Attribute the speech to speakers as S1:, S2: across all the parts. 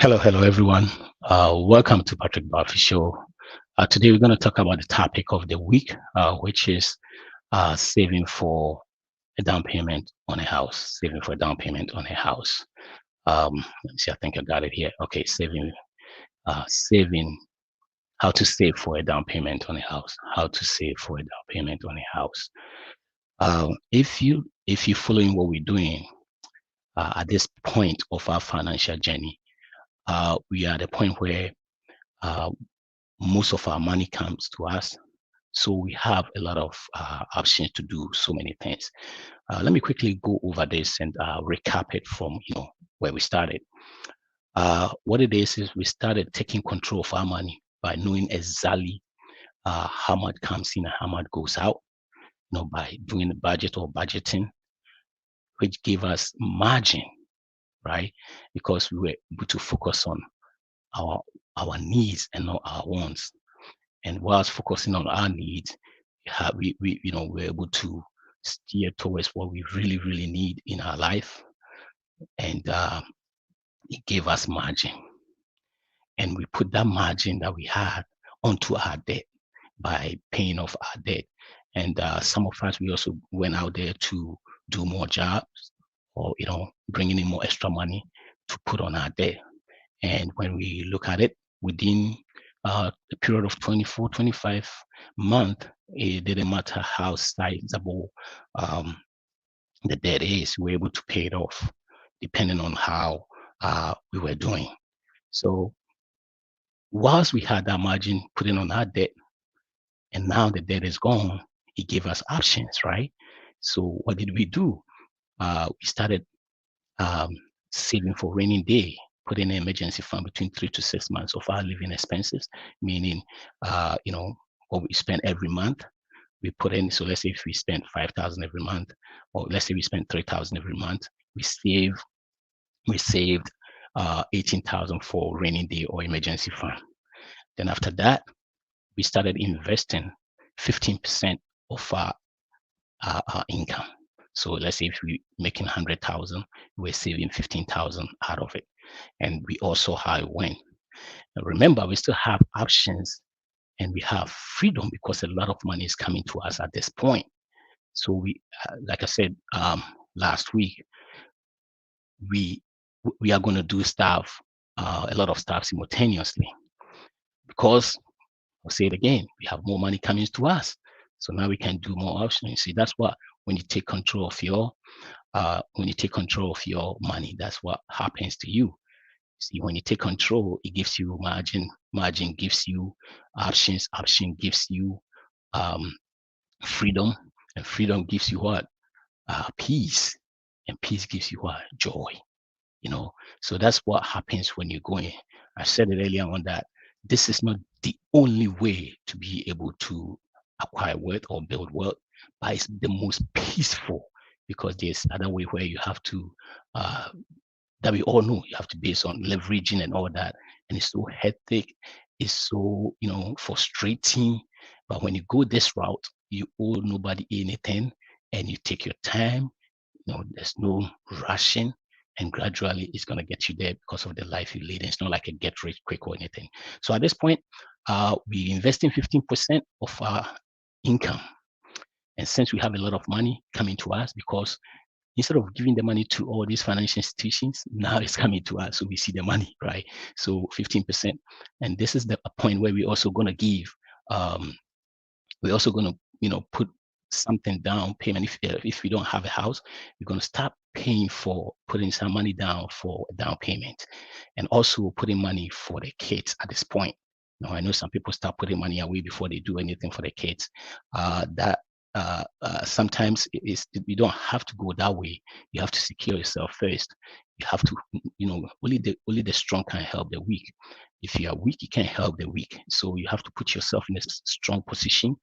S1: Hello, everyone. Welcome to Patrik Barfi Show. Today, we're going to talk about the topic of the week, which is saving for a down payment on a house. Saving for a down payment on a house. Let me see. I think I got it here. Okay, saving. How to save for a down payment on a house. How to save for a down payment on a house. If you're following what we're doing at this point of our financial journey, we are at a point where uh, most of our money comes to us. So we have a lot of options to do so many things. Let me quickly go over this and recap it from where we started. What it is we started taking control of our money by knowing exactly how much comes in and how much goes out. By doing the budget or budgeting, which gave us margin, right? Because we were able to focus on our our needs and not our wants. And whilst focusing on our needs, we're able to steer towards what we really need in our life, and it gave us margin. And we put that margin that we had onto our debt by paying off our debt. And some of us, we also went out there to do more jobs, or bringing in more extra money to put on our debt. And when we look at it within a period of 24, 25 months, it didn't matter how sizable um, the debt is, we were able to pay it off depending on how we were doing. So whilst we had that margin putting on our debt, and now the debt is gone, it gave us options, right? So what did we do? We started um, saving for rainy day, put in an emergency fund between 3 to 6 months of our living expenses, meaning, what we spend every month, we put in. So let's say if we spend 5,000 every month, or let's say we spend 3,000 every month, we saved 18,000 for rainy day or emergency fund. Then after that, we started investing 15% of our income. So let's say if we making 100,000, we're saving 15,000 out of it, and we also how it went. Now remember, we still have options and we have freedom because a lot of money is coming to us at this point. So like I said last week, we we are going to do stuff, a lot of stuff simultaneously, because I'll say it again, we have more money coming to us. So now we can do more options. See, that's what when you take control of your money, that's what happens to you. See, when you take control, it gives you margin. Margin gives you options. Option gives you um, freedom, and freedom gives you what? Peace, and peace gives you what? Joy. So that's what happens when you're going. I said it earlier on that this is not the only way to be able to acquire wealth or build wealth, but it's the most peaceful, because there's other way where you have to that we all know you have to base on leveraging and all that, and it's so hectic, it's so frustrating. But when you go this route, you owe nobody anything, and you take your time. There's no rushing, and gradually it's going to get you there because of the life you lead. It's not like a get rich quick or anything. So at this point, we invest in 15% of our income. And since we have a lot of money coming to us, because instead of giving the money to all these financial institutions, now it's coming to us. So we see the money, right? So 15%. And this is the point where we're also going to give, we're also going to, put something down payment. If we don't have a house, we're going to start paying for putting some money down for a down payment, and also putting money for the kids at this point. Now, I know some people start putting money away before they do anything for the kids. That sometimes you don't have to go that way. You have to secure yourself first. You have to, only the strong can help the weak. If you are weak, you can't help the weak. So you have to put yourself in a strong position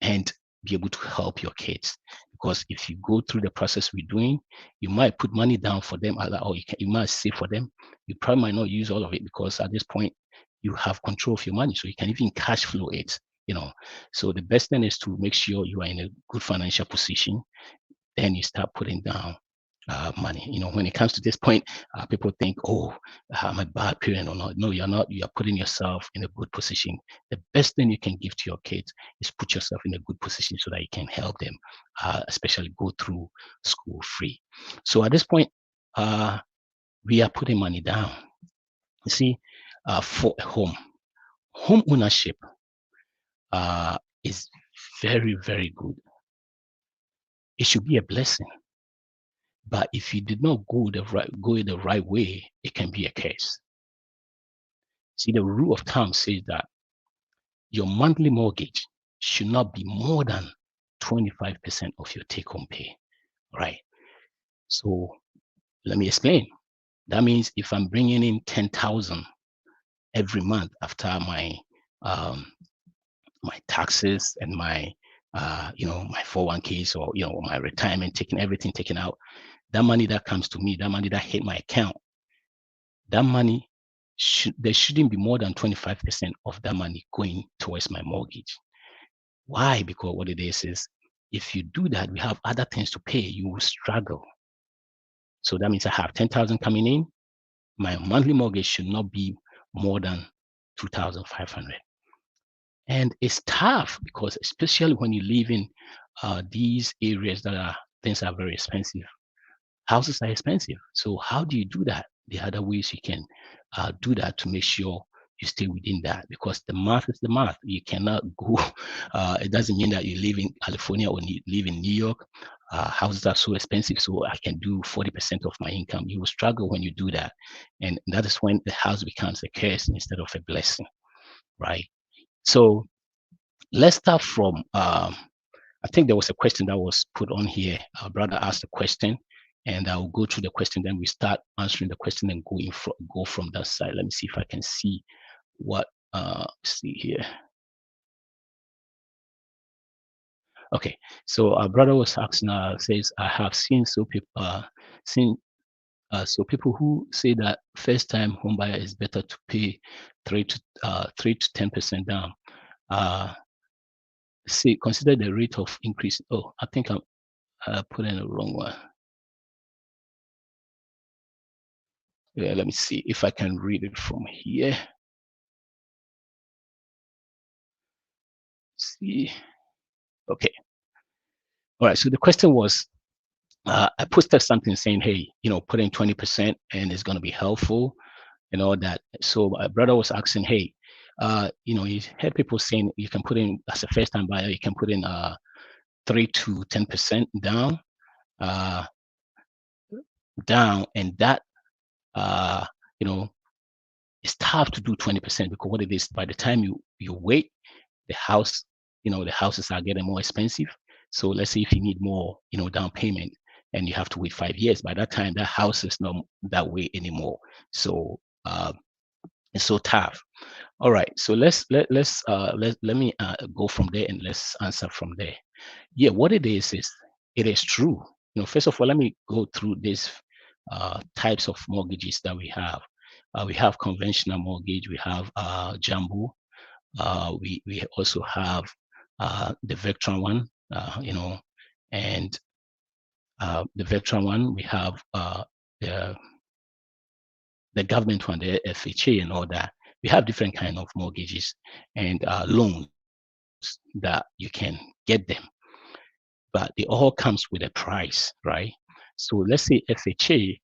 S1: and be able to help your kids. Because if you go through the process we're doing, you might put money down for them, or you might save for them. You probably might not use all of it, because at this point you have control of your money, so you can even cash flow it. So the best thing is to make sure you are in a good financial position. Then you start putting down money. When it comes to this point, people think, oh, I'm a bad parent or not. No, you're not. You are putting yourself in a good position. The best thing you can give to your kids is put yourself in a good position so that you can help them, especially go through school free. So at this point, we are putting money down. You see, for a home ownership is very, very good. It should be a blessing. But if you did not go the right way, it can be a curse. See, the rule of thumb says that your monthly mortgage should not be more than 25% of your take-home pay, right? So let me explain. That means if I'm bringing in 10,000 every month after um, my taxes and my my 401ks, or my retirement, taking everything taken out, that money that comes to me, that money that hit my account, that money there shouldn't be more than 25% of that money going towards my mortgage. Why? Because what it is if you do that, we have other things to pay, you will struggle. So that means I have 10,000 coming in. My monthly mortgage should not be more than 2,500. And it's tough because especially when you live in these areas things are very expensive. Houses are expensive. So how do you do that? The other ways you can do that to make sure you stay within that, because the math is the math. You cannot go. It doesn't mean that you live in California or you live in New York. Houses are so expensive, so I can do 40% of my income. You will struggle when you do that, and that is when the house becomes a curse instead of a blessing, right? So let's start from. I think there was a question that was put on here. Our brother asked a question, and I'll go through the question. Then we start answering the question and go from that side. Let me see if I can see what. See here. Okay, so our brother was asking. Says I have seen seen so people who say that first time home buyer is better to pay 3 to 10% down. Uh, See, consider the rate of increase. Oh, I think I'm putting the wrong one. Yeah, let me see if I can read it from here. See, okay. All right. So the question was, I posted something saying, hey, put in 20% and it's going to be helpful and all that. So my brother was asking, hey, you heard people saying you can put in, as a first time buyer, you can put in 3 to 10% down, and that, uh, you know, it's tough to do 20% because what it is, by the time you wait, the house, the houses are getting more expensive. So let's say if you need more, down payment, and you have to wait 5 years, by that time that house is not that way anymore. So it's so tough. All right, so let me go from there and let's answer from there. Yeah, what it is it is true. First of all, let me go through these types of mortgages that we have. We have conventional mortgage, we have jumbo, we also have the veteran one, and the veteran one, we have the, the government one, the FHA and all that. We have different kind of mortgages and loans that you can get them, but it all comes with a price, right? So let's say FHA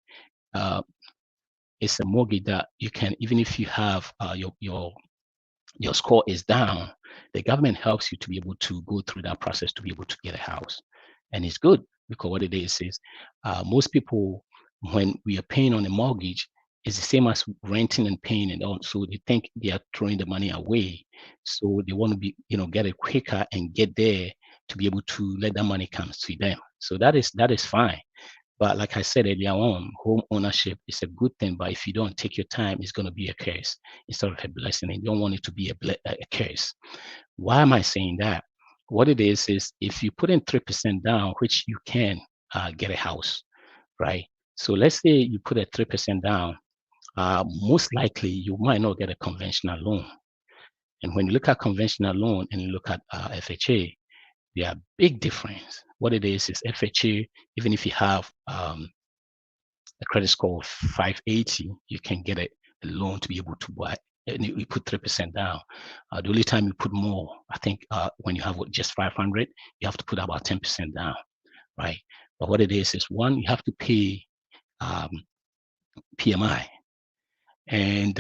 S1: is a mortgage that you can, even if you have your score is down, the government helps you to be able to go through that process to be able to get a house. And it's good because what it is most people, when we are paying on a mortgage, it's the same as renting and paying and all. So they think they are throwing the money away. So they want to be, get it quicker and get there to be able to let that money come to them. So that is fine. But like I said earlier on, home ownership is a good thing. But if you don't take your time, it's going to be a curse instead of a blessing. And you don't want it to be a curse. Why am I saying that? What it is if you put in 3% down, which you can get a house, right? So let's say you put a 3% down, most likely you might not get a conventional loan. And when you look at conventional loan and you look at FHA, there are big difference. What it is FHA, even if you have a credit score of 580, you can get a loan to be able to buy. And you put 3% down. The only time you put more, I think, when you have just 500, you have to put about 10% down, right? But what it is one, you have to pay um, PMI, and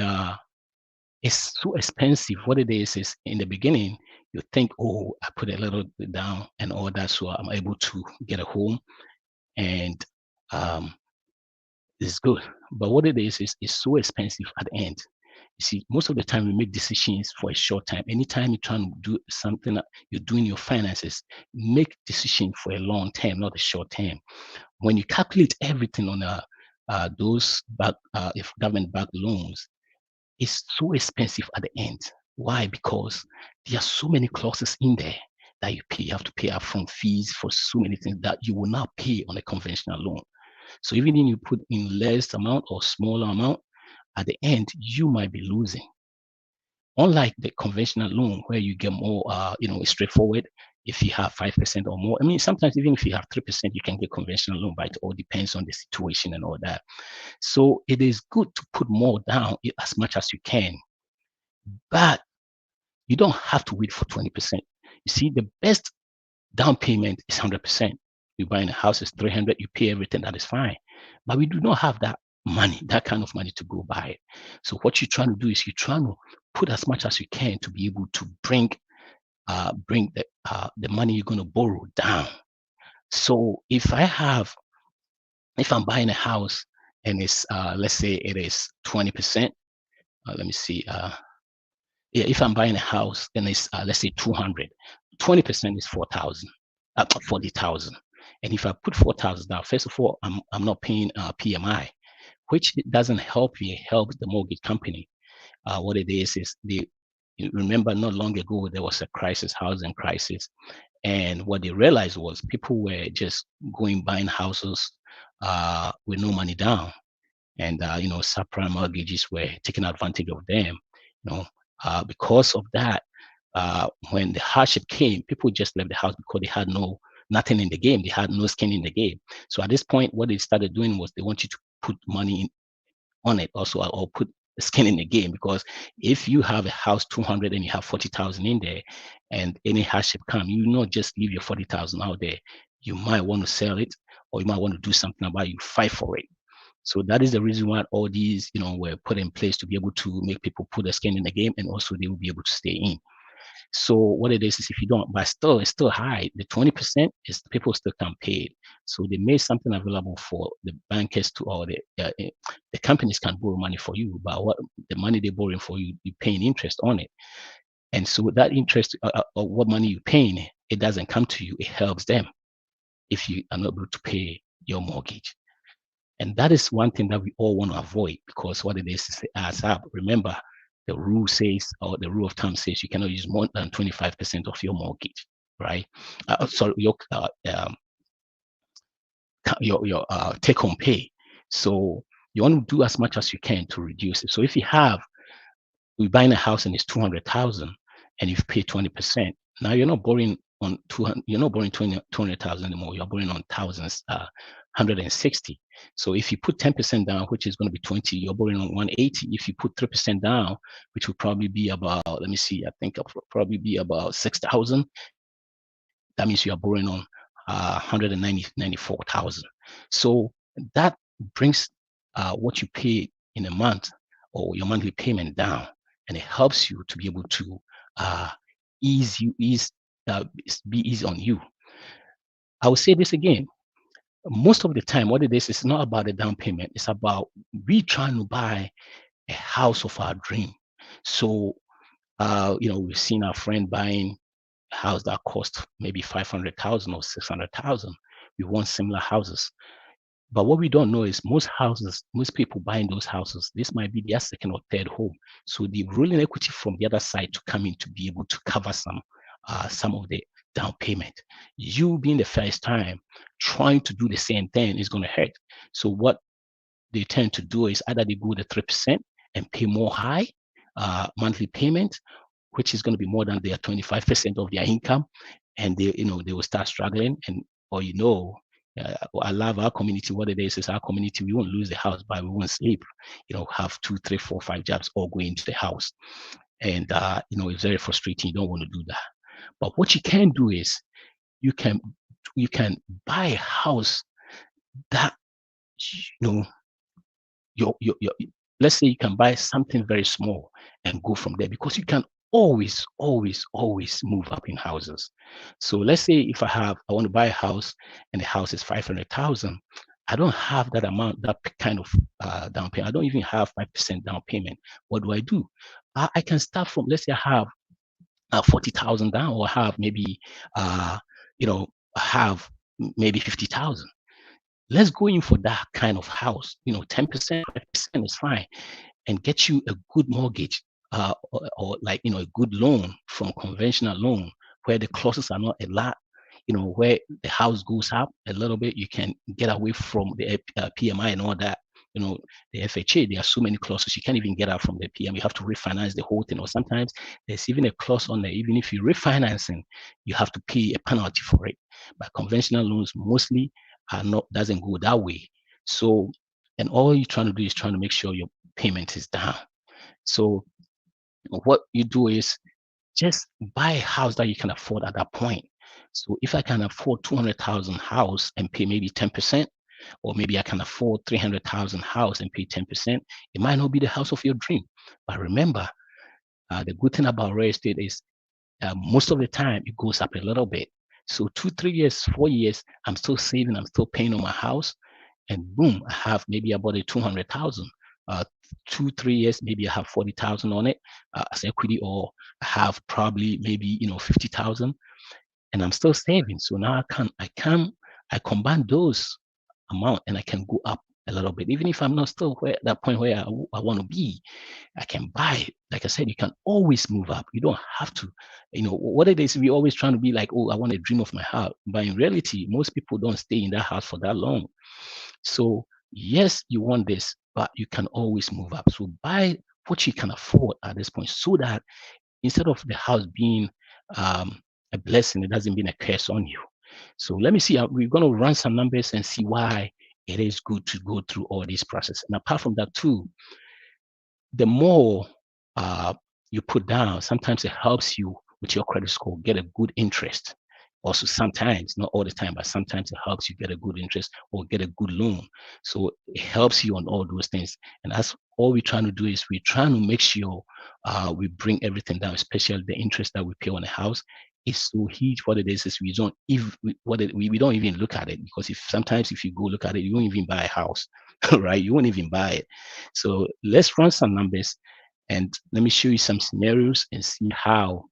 S1: it's so expensive. What it is in the beginning, you think, oh, I put a little bit down and all that, so I'm able to get a home, and um, it's good. But what it is it's so expensive at the end. You see, most of the time we make decisions for a short time. Anytime you're trying to do something, you're doing your finances, make decisions for a long term, not a short term. When you calculate everything on those back, if government-backed loans, it's so expensive at the end. Why? Because there are so many clauses in there that you pay. You have to pay upfront fees for so many things that you will not pay on a conventional loan. So even if you put in less amount or smaller amount, at the end you might be losing. Unlike the conventional loan where you get more, straightforward. If you have 5% or more, I mean, sometimes even if you have 3%, you can get conventional loan, but it all depends on the situation and all that. So it is good to put more down as much as you can, but you don't have to wait for 20%. You see, the best down payment is 100%. You buy a house is 300, you pay everything, that is fine. But we do not have that money, that kind of money to go buy it. So what you're trying to do is you're trying to put as much as you can to be able to bring the money you're going to borrow down. So if I'm buying a house and it's let's say it is 20%, let me see, yeah, if I'm buying a house and it's let's say 200, 20% is 4,000, 40,000. And if I put 4,000 down, first of all, I'm not paying PMI, which doesn't help you, it helps the mortgage company. What it is you remember not long ago there was a crisis, housing crisis, and what they realized was people were just going buying houses with no money down, and subprime mortgages were taking advantage of them. Because of that, when the hardship came, people just left the house because they had nothing in the game. They had no skin in the game. So at this point, what they started doing was they want you to put money on it also, or put skin in the game, because if you have a house 200 and you have 40,000 in there, and any hardship come, you not just leave your 40,000 out there. You might want to sell it, or you might want to do something about it. You fight for it. So that is the reason why all these, were put in place to be able to make people put their skin in the game, and also they will be able to stay in. So what it is if you don't, but still, it's still high. The 20% is people still can pay it. So they made something available for the bankers to, or the companies can borrow money for you, but what the money they're borrowing for you, you're paying interest on it. And so that interest, or what money you're paying, it doesn't come to you. It helps them if you are not able to pay your mortgage. And that is one thing that we all want to avoid, because what it is it adds up. Remember, the rule says, or the rule of thumb says, you cannot use more than 25% of your mortgage, right? Sorry, your take-home pay. So you want to do as much as you can to reduce it. So if we're buying a house and it's 200,000, and you've paid 20%, now you're not borrowing on 200, you're not borrowing 200,000 anymore. You're borrowing on thousands, 160. So if you put 10% down, which is going to be 20, you're borrowing on 180. If you put 3% down, which will probably be about, let me see, I think it'll probably be about 6,000. That means you are borrowing on 194,000. So that brings what you pay in a month, or your monthly payment, down, and it helps you to be able to be easy on you. I will say this again. Most of the time, what it is, it's not about the down payment. It's about we trying to buy a house of our dream. So, we've seen our friend buying a house that cost maybe 500,000 or 600,000. We want similar houses. But what we don't know is most people buying those houses, this might be their second or third home. So the rolling equity from the other side to come in to be able to cover some of the down payment. You being the first time trying to do the same thing is going to hurt. So what they tend to do is either they go the 3% and pay more high monthly payment, which is going to be more than their 25% of their income, and they will start struggling, and I love our community. What it is our community. We won't lose the house, but we won't sleep. Have 2, 3, 4, 5 jobs all going into the house, and it's very frustrating. You don't want to do that. But what you can do is you can buy a house that you know your let's say you can buy something very small and go from there, because you can always move up in houses. So let's say if I want to buy a house and the house is 500,000, I don't have that amount, that kind of down payment. I don't even have 5% down payment. What do I do? I can start from, let's say I have 40,000 down, or have maybe you know have maybe 50,000. Let's go in for that kind of house. 10%, 5% is fine, and get you a good mortgage, or like a good loan from conventional loan, where the clauses are not a lot. Where the house goes up a little bit, you can get away from the PMI and all that. The FHA, there are so many clauses, you can't even get out from the PM. You have to refinance the whole thing, or sometimes there's even a clause on there. Even if you're refinancing, you have to pay a penalty for it. But conventional loans mostly doesn't go that way. So, and all you're trying to do is trying to make sure your payment is down. So what you do is just buy a house that you can afford at that point. So if I can afford 200,000 house and pay maybe 10%, or maybe I can afford 300,000 house and pay 10%, it might not be the house of your dream. But remember, the good thing about real estate is most of the time it goes up a little bit. So 2, 3 years, 4 years, I'm still saving, I'm still paying on my house, and boom, I have maybe about a 200,000. 2, 3 years, maybe I have 40,000 on it as equity, or I have probably maybe 50,000, and I'm still saving. So now I combine those amount, and I can go up a little bit, even if I'm not still at that point where I want to be. I can buy. Like I said, you can always move up. You don't have to. What it is, we always trying to be like, oh, I want to dream of my house, but in reality, most people don't stay in that house for that long. So yes, you want this, but you can always move up. So buy what you can afford at this point, so that instead of the house being a blessing, it doesn't mean a curse on you. So let me see. We're going to run some numbers and see why it is good to go through all this process. And apart from that, too, the more you put down, sometimes it helps you with your credit score get a good interest. Also, sometimes, not all the time, but sometimes it helps you get a good interest or get a good loan. So it helps you on all those things. And that's all we're trying to do, is we're trying to make sure we bring everything down, especially the interest that we pay on a house is so huge. What it is we don't even we don't even look at it, because if you go look at it, you won't even buy a house, right? You won't even buy it. So let's run some numbers, and let me show you some scenarios and see how.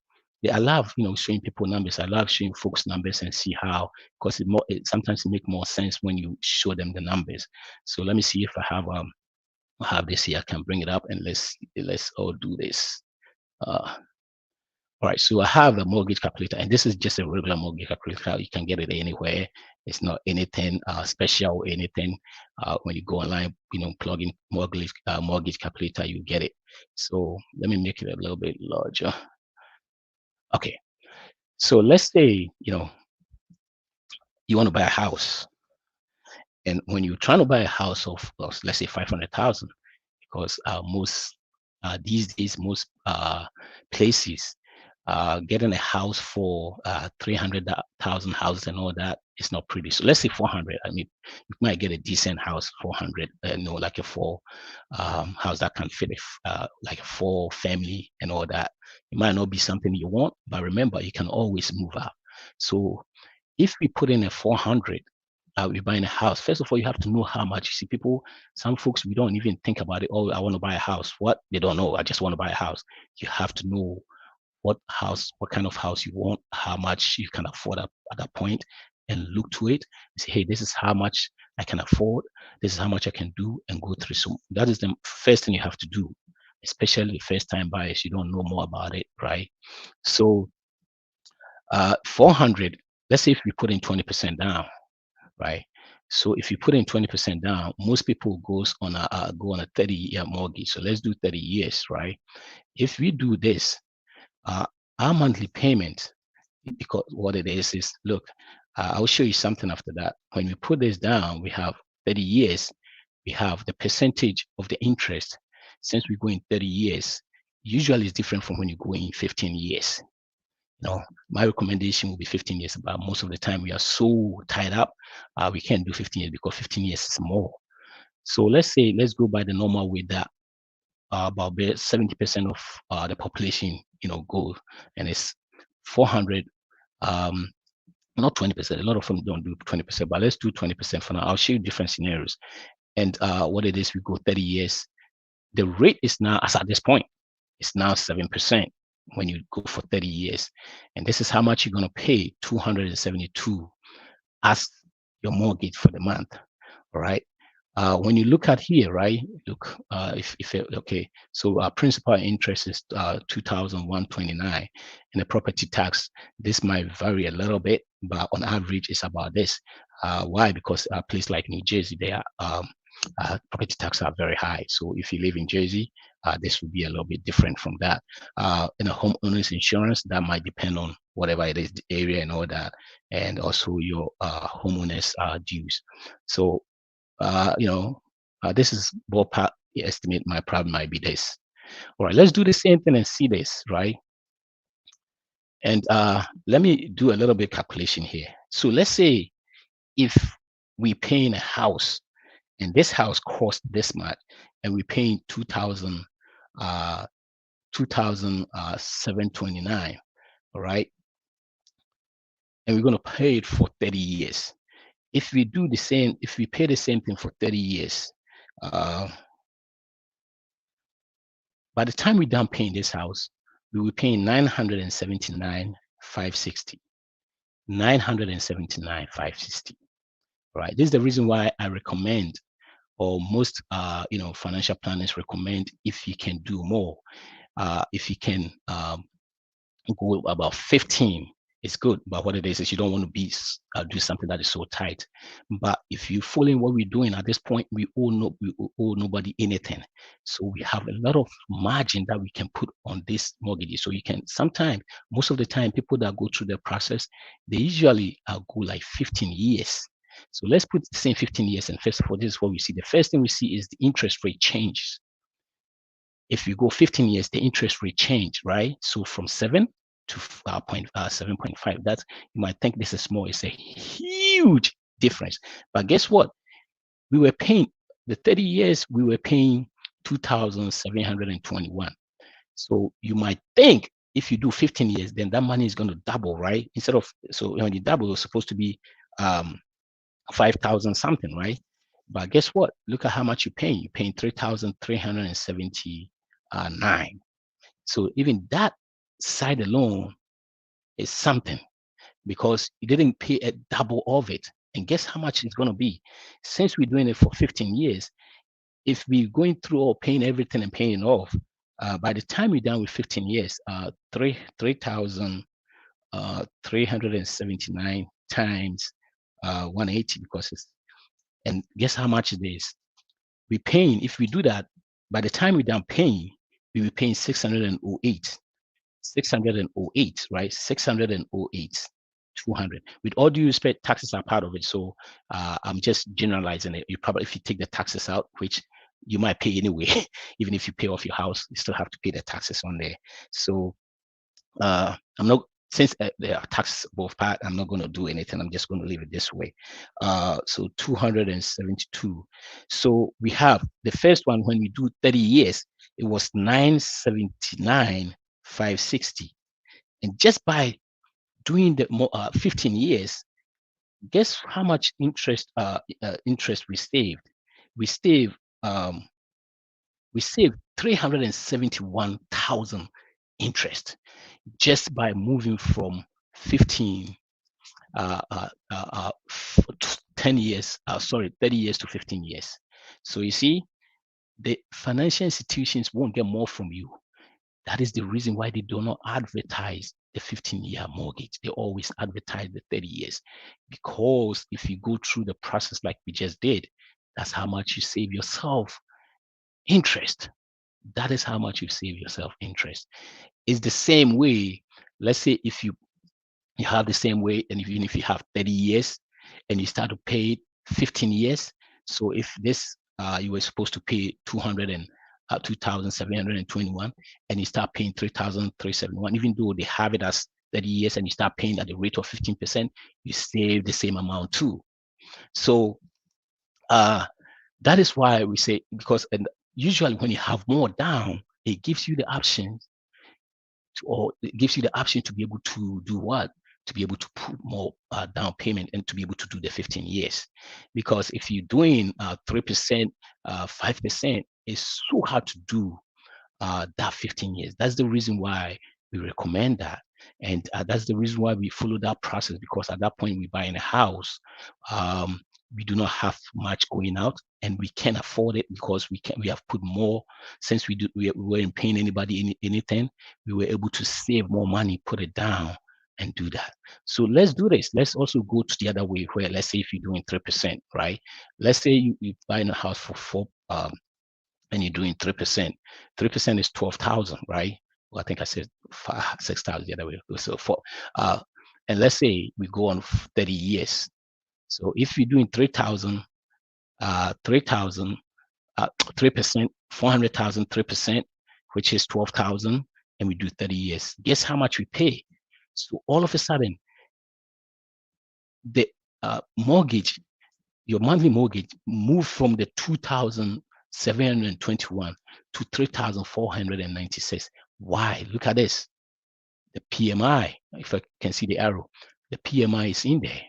S1: I love showing people numbers. I love showing folks numbers and see how, because sometimes it makes more sense when you show them the numbers. So let me see if I have this here. I can bring it up, and let's all do this. All right, so I have a mortgage calculator, and this is just a regular mortgage calculator. You can get it anywhere. It's not anything special or anything. When you go online, plug in mortgage calculator, you get it. So let me make it a little bit larger. Okay, so let's say you want to buy a house, and when you're trying to buy a house of let's say 500,000, because most these days most places getting a house for 300,000 houses and all that is not pretty. So let's say 400. I mean, you might get a decent house, 400. Like a four house that can fit like a four family and all that. It might not be something you want, but remember, you can always move up. So if we put in a 400, we're buying a house. First of all, you have to know how much. You see, some folks, we don't even think about it. Oh, I want to buy a house. What? They don't know. I just want to buy a house. You have to know what kind of house you want, how much you can afford at that point, and look to it and say, hey, this is how much I can afford. This is how much I can do, and go through. So that is the first thing you have to do, especially the first time buyers. You don't know more about it, right? So 400, let's say if we put in 20% down, right? So if you put in 20% down, most people go on a 30-year mortgage. So let's do 30 years, right? If we do this, our monthly payment, because what it is look, I'll show you something after that. When we put this down, we have 30 years. We have the percentage of the interest. Since we go in 30 years, usually it's different from when you go in 15 years. My recommendation will be 15 years, but most of the time we are so tied up, we can't do 15 years because 15 years is more. So let's go by the normal way that about 70% of the population, go, and it's 400, not 20%. A lot of them don't do 20%, but let's do 20% for now. I'll show you different scenarios. And what it is, we go 30 years. The rate is now, as at this point, it's now 7% when you go for 30 years. And this is how much you're going to pay, 272 as your mortgage for the month. All right. When you look at here, right? Look, okay. So principal interest is 2,129, and the property tax. This might vary a little bit, but on average, it's about this. Why? Because a place like New Jersey, their property tax are very high. So if you live in Jersey, this would be a little bit different from that. In a homeowner's insurance, that might depend on whatever it is, the area and all that, and also your homeowner's dues. So this is ballpark estimate. My problem might be this. All right, let's do the same thing and see this, right? And let me do a little bit calculation here. So let's say if we pay in a house, and this house cost this much, and we're paying 2,729, all right? And we're going to pay it for 30 years. If we do the same, if we pay the same thing for 30 years, by the time we're done paying this house, we will pay 979,560. 979,560. Right. This is the reason why I recommend, or most financial planners recommend, if you can do more, if you can go about 15, it's good. But what it is you don't want to be do something that is so tight. But if you follow what we're doing at this point, we owe nobody anything. So we have a lot of margin that we can put on this mortgage. So you can sometimes, most of the time, people that go through the process, they usually go like 15 years. So let's put the same 15 years. And first of all, this is what we see. The first thing we see is the interest rate changes. If you go 15 years, the interest rate change, right? So from 7 to 7.5. That you might think this is small. It's a huge difference. But guess what? We were paying the 30 years. We were paying 2,721. So you might think if you do 15 years, then that money is going to double, right? Instead of when you double, it's supposed to be 5,000 something, right? But guess what? Look at how much you're paying. You're paying 3,379. So even that side alone is something, because you didn't pay a double of it. And guess how much it's going to be? Since we're doing it for 15 years, if we're going through or paying everything and paying it off, by the time we're done with 15 years, 3,379 times 180, because it's, and guess how much it is? We're paying, if we do that, by the time we're done paying, we will be paying 608. 608, right? 608, 200. With all due respect, taxes are part of it. So I'm just generalizing it. You probably, if you take the taxes out, which you might pay anyway, even if you pay off your house, you still have to pay the taxes on there. So I'm not, since there are taxes both part, I'm not going to do anything. I'm just going to leave it this way. So 272. So we have the first one, when we do 30 years, it was 979,560. And just by doing the 15 years, guess how much interest we saved? We saved 371,000 interest just by moving from 15 10 years, 30 years to 15 years. So you see, the financial institutions won't get more from you. That is the reason why they do not advertise the 15-year mortgage. They always advertise the 30 years. Because if you go through the process like we just did, that's how much you save yourself interest. That is how much you save yourself interest. It's the same way. Let's say if you You have the same way, and even if you have 30 years and you start to pay 15 years, so if this you were supposed to pay 2,721 and you start paying 3,371, even though they have it as 30 years and you start paying at the rate of 15%, you save the same amount too. So that is why we say, because and usually when you have more down, it gives you the option or it gives you the option to be able to do what? To be able to put more down payment and to be able to do the 15 years. Because if you're doing 3%, 5%, it's so hard to do that 15 years. That's the reason why we recommend that. And that's the reason why we follow that process, because at that point we buy in a house. We do not have much going out and we can afford it because we have put more since we weren't paying anybody anything. We were able to save more money, put it down and do that. So let's do this. Let's also go to the other way where, let's say if you're doing 3%, right? Let's say you buy in a house for four and you're doing 3%. 3% is 12,000, right? Well, I think I said 6,000 the other way. So and let's say we go on 30 years. So if you're doing 3,000, 3,000, 3%, 400,000, 3%, which is 12,000, and we do 30 years. Guess how much we pay? So all of a sudden, the mortgage, your monthly mortgage, moved from the 2,721 to 3,496. Why? Look at this. The PMI, if I can see the arrow, the PMI is in there,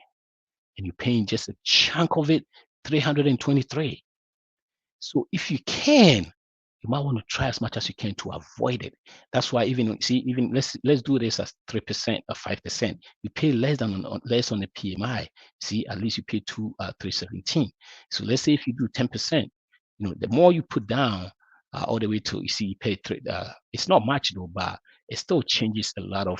S1: and you're paying just a chunk of it, 323. So if you can, you might want to try as much as you can to avoid it. That's why even let's do this as 3% or 5%. You pay less on the PMI. See, at least you pay 317. So let's say if you do 10%, the more you put down, all the way to, you see, you pay it's not much though, but it still changes a little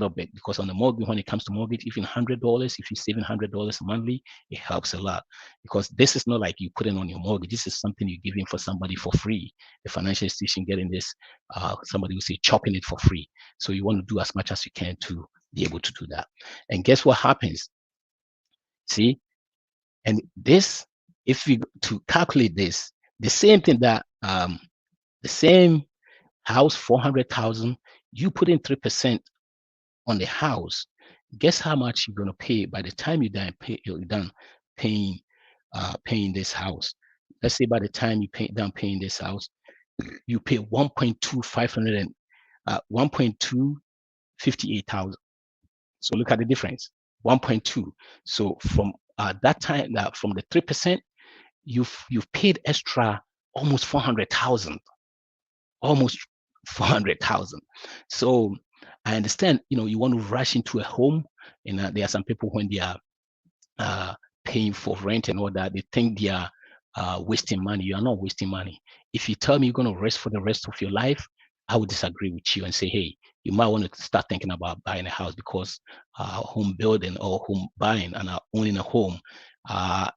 S1: bit, because on the mortgage, when it comes to mortgage, even $100, if you're saving $100 monthly, it helps a lot, because this is not like you put it on your mortgage. This is something you're giving for somebody for free. The financial institution getting this, somebody will say chopping it for free. So you want to do as much as you can to be able to do that. And guess what happens? See, and this, if we to calculate this, the same thing that the same house, 400,000, you put in 3% on the house. Guess how much you're gonna pay by the time you're done paying this house. Let's say by the time you done paying this house, you pay 1.258,000. So look at the difference, 1.2. So from that time, from the 3%, you've paid extra almost 400,000, almost 400,000. So I understand, you want to rush into a home, and there are some people, when they are paying for rent and all that, they think they are wasting money. You are not wasting money. If you tell me you're going to rest for the rest of your life, I would disagree with you and say, hey, you might want to start thinking about buying a house, because home building or home buying and owning a home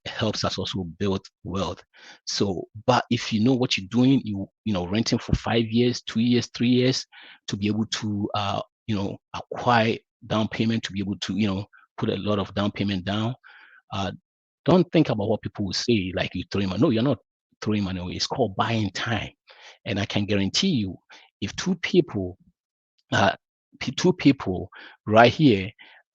S1: helps us also build wealth. So, but if you know what you're doing, renting for 5 years, 2 years, 3 years, to be able to acquire down payment, to be able to put a lot of down payment down. Don't think about what people will say, like you throwing money. No, you're not throwing money away. It's called buying time. And I can guarantee you, if two people right here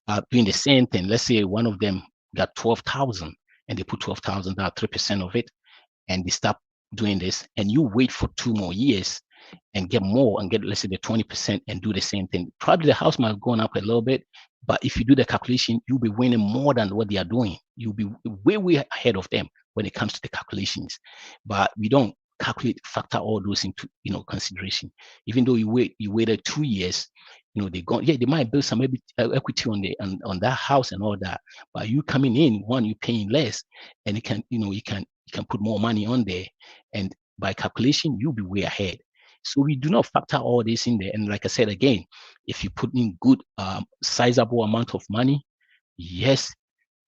S1: are doing the same thing, let's say one of them got 12,000 and they put 12,000 down, 3% of it, and they stop doing this, and you wait for 2 more years and get more and get, let's say, the 20% and do the same thing. Probably the house might have gone up a little bit, but if you do the calculation, you'll be winning more than what they are doing. You'll be way ahead of them when it comes to the calculations. But we don't factor all those into consideration. Even though you waited 2 years, they might build some equity on that house and all that. But you coming in, one, you're paying less, and you can put more money on there, and by calculation, you'll be way ahead. So we do not factor all this in there. And like I said again, if you put in good, sizable amount of money, yes,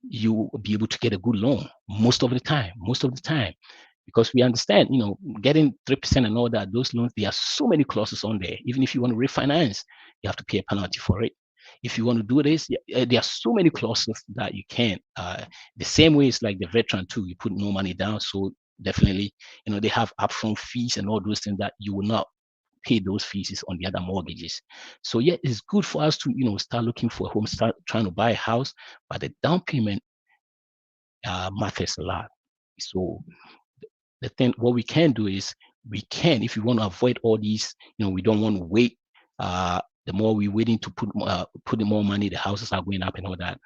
S1: you will be able to get a good loan most of the time, because we understand, getting 3% and all that, those loans, there are so many clauses on there. Even if you want to refinance, you have to pay a penalty for it. if you want to do this, there are so many clauses that you can. The same way it's like the veteran too. You put no money down, so definitely, they have upfront fees and all those things that you will not pay those fees on the other mortgages. So yeah, it's good for us to start looking for a home, start trying to buy a house, but the down payment matters a lot. So the thing, what we can do is we can, if we want to avoid all these, we don't want to wait. The more we're waiting to put the more money, the houses are going up and all that.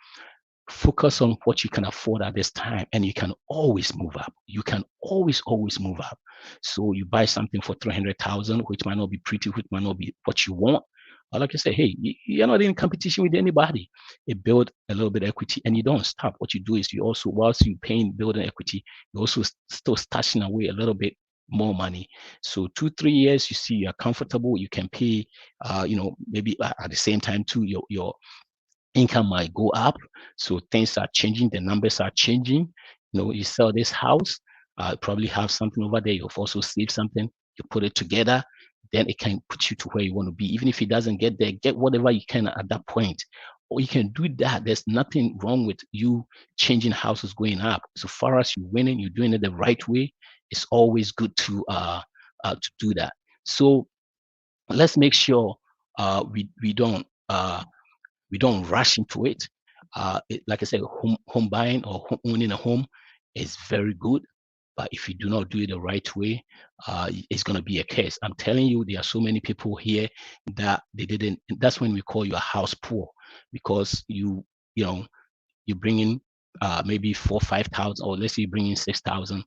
S1: Focus on what you can afford at this time, and you can always move up. You can always move up. So you buy something for 300,000, which might not be pretty, which might not be what you want. But like I say, hey, you're not in competition with anybody. You build a little bit of equity, and you don't stop. What you do is you also, whilst you paying building equity, you also still stashing away a little bit more money. So 2-3 years, you see you're comfortable. You can pay, maybe at the same time too, your income might go up. So things are changing, the numbers are changing. You sell this house, probably have something over there. You've also saved something, you put it together, then it can put you to where you want to be. Even if it doesn't get there, get whatever you can at that point. Or you can do that. There's nothing wrong with you changing houses going up. So far as you're winning, you're doing it the right way. It's always good to do that. So let's make sure we don't rush into it. Like I said, home buying or owning a home is very good, but if you do not do it the right way, it's going to be a case. I'm telling you, there are so many people here that they didn't. That's when we call you a house poor, because you bring in maybe 4,000, 5,000, or let's say you bring in 6,000,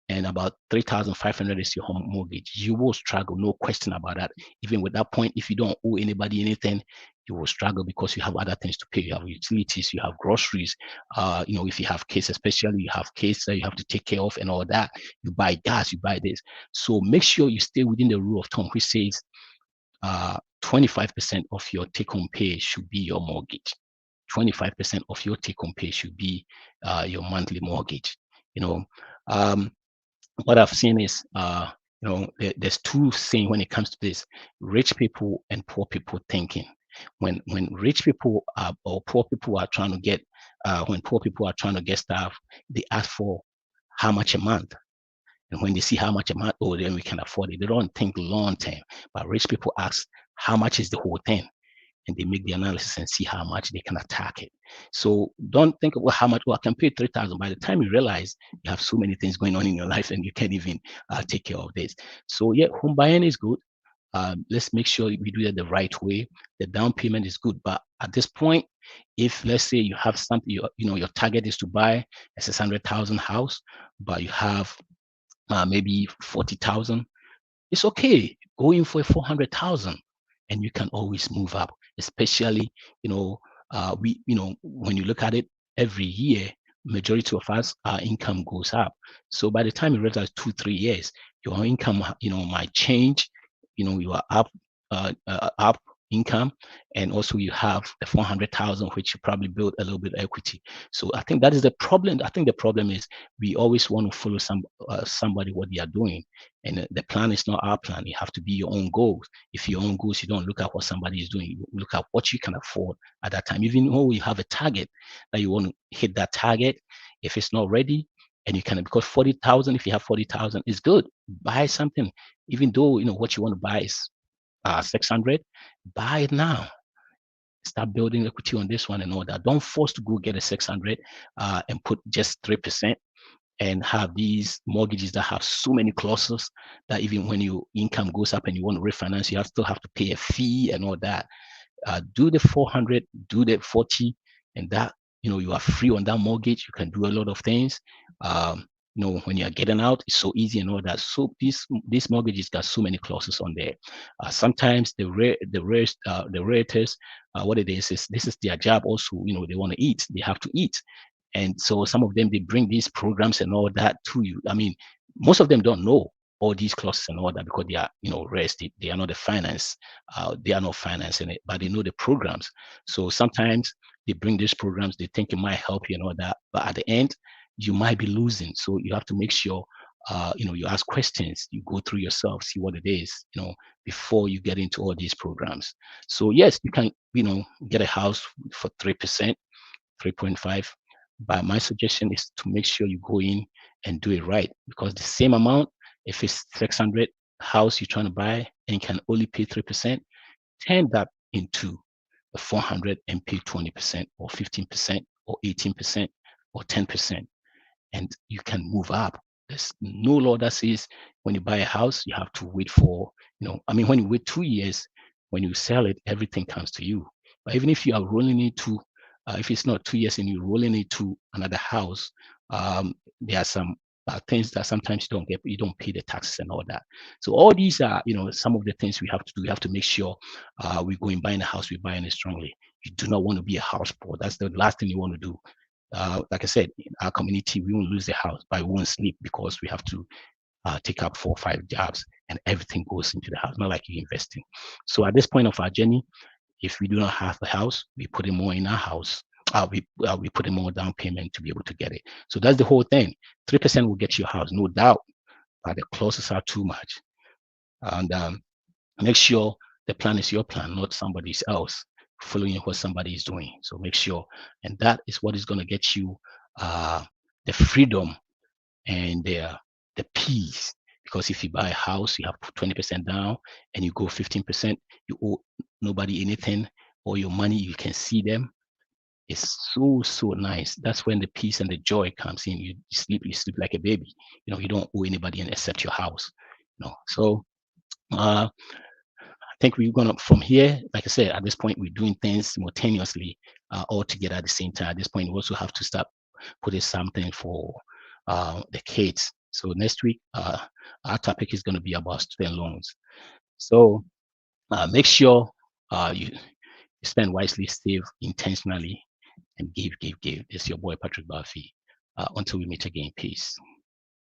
S1: and about 3,500 is your home mortgage. You will struggle, no question about that. Even with that point, if you don't owe anybody anything, you will struggle because you have other things to pay. You have utilities, you have groceries. If you have kids, especially you have kids that you have to take care of and all that. You buy gas, you buy this. So make sure you stay within the rule of thumb, which says 25% of your take-home pay should be your mortgage. 25% of your take-home pay should be your monthly mortgage. What I've seen is, there's two things when it comes to this: rich people and poor people thinking. When rich people or poor people are trying to get, when poor people are trying to get stuff, they ask for how much a month. And when they see how much a month, oh, then we can afford it. They don't think long term. But rich people ask, how much is the whole thing? And they make the analysis and see how much they can attack it. So don't think about how much, I can pay 3,000. By the time you realize you have so many things going on in your life and you can't even take care of this. So yeah, home buying is good. Let's make sure we do it the right way. The down payment is good. But at this point, if let's say you have something, your target is to buy a 600,000 house, but you have maybe 40,000, it's okay. Go in for a 400,000, and you can always move up. Especially, when you look at it every year, majority of us, our income goes up. So by the time you realize 2-3 years, your income, might change. You are up income, and also you have the 400,000, which you probably build a little bit of equity. So I think that is the problem. I think the problem is we always want to follow somebody what they are doing, and the plan is not our plan. You have to be your own goals. If your own goals, you don't look at what somebody is doing. You look at what you can afford at that time. Even though you have a target that you want to hit that target, if it's not ready, and you can, because 40,000, if you have 40,000, is good. Buy something, even though what you want to buy is 600. Buy it now. Start building equity on this one and all that. Don't force to go get a 600 and put just 3% and have these mortgages that have so many clauses that even when your income goes up and you want to refinance, you still have to pay a fee and all that. Do the 400, do the 40, and that, you are free on that mortgage. You can do a lot of things. When you're getting out, it's so easy and all that. So these mortgages got so many clauses on there. Sometimes the realtors, what it is this is their job also. They want to eat. They have to eat. And so some of them, they bring these programs and all that to you. I mean, most of them don't know all these clauses and all that because they are, real estate. They are not the finance. They are not financing it, but they know the programs. So sometimes they bring these programs. They think it might help you and all that, but at the end, you might be losing. So you have to make sure, you ask questions, you go through yourself, see what it is, before you get into all these programs. So yes, you can get a house for 3%, 3.5. But my suggestion is to make sure you go in and do it right, because the same amount, if it's 600 house you're trying to buy and you can only pay 3%, turn that into a 400 and pay 20% or 15% or 18% or 10%, and you can move up. There's no law that says when you buy a house, you have to wait for, when you wait 2 years, when you sell it, everything comes to you. But even if you are rolling into, if it's not 2 years and you're rolling into another house, there are some things that sometimes you don't pay the taxes and all that. So all these are, some of the things we have to do. We have to make sure we go in buying a house, we're buying it strongly. You do not want to be a house poor. That's the last thing you want to do. Like I said, in our community, we won't lose the house, but we won't sleep because we have to take up 4 or 5 jobs and everything goes into the house, not like you investing. So at this point of our journey, if we do not have the house, we put in more in our house. We put in more down payment to be able to get it. So that's the whole thing. 3% will get you a house, no doubt, but the clauses are too much. And make sure the plan is your plan, not somebody else following what somebody is doing. So make sure, and that is what is going to get you the freedom and the peace. Because if you buy a house, you have 20% down and you go 15%, you owe nobody anything, or your money, you can see them. It's so nice. That's when the peace and the joy comes in. You sleep like a baby. You don't owe anybody except your house. So I think we're gonna, from here, like I said, at this point, we're doing things simultaneously, all together at the same time. At this point, we also have to start putting something for the kids. So next week, our topic is going to be about student loans. So make sure you spend wisely, save intentionally, and give. This is your boy Patrik Barfi. Until we meet again, peace.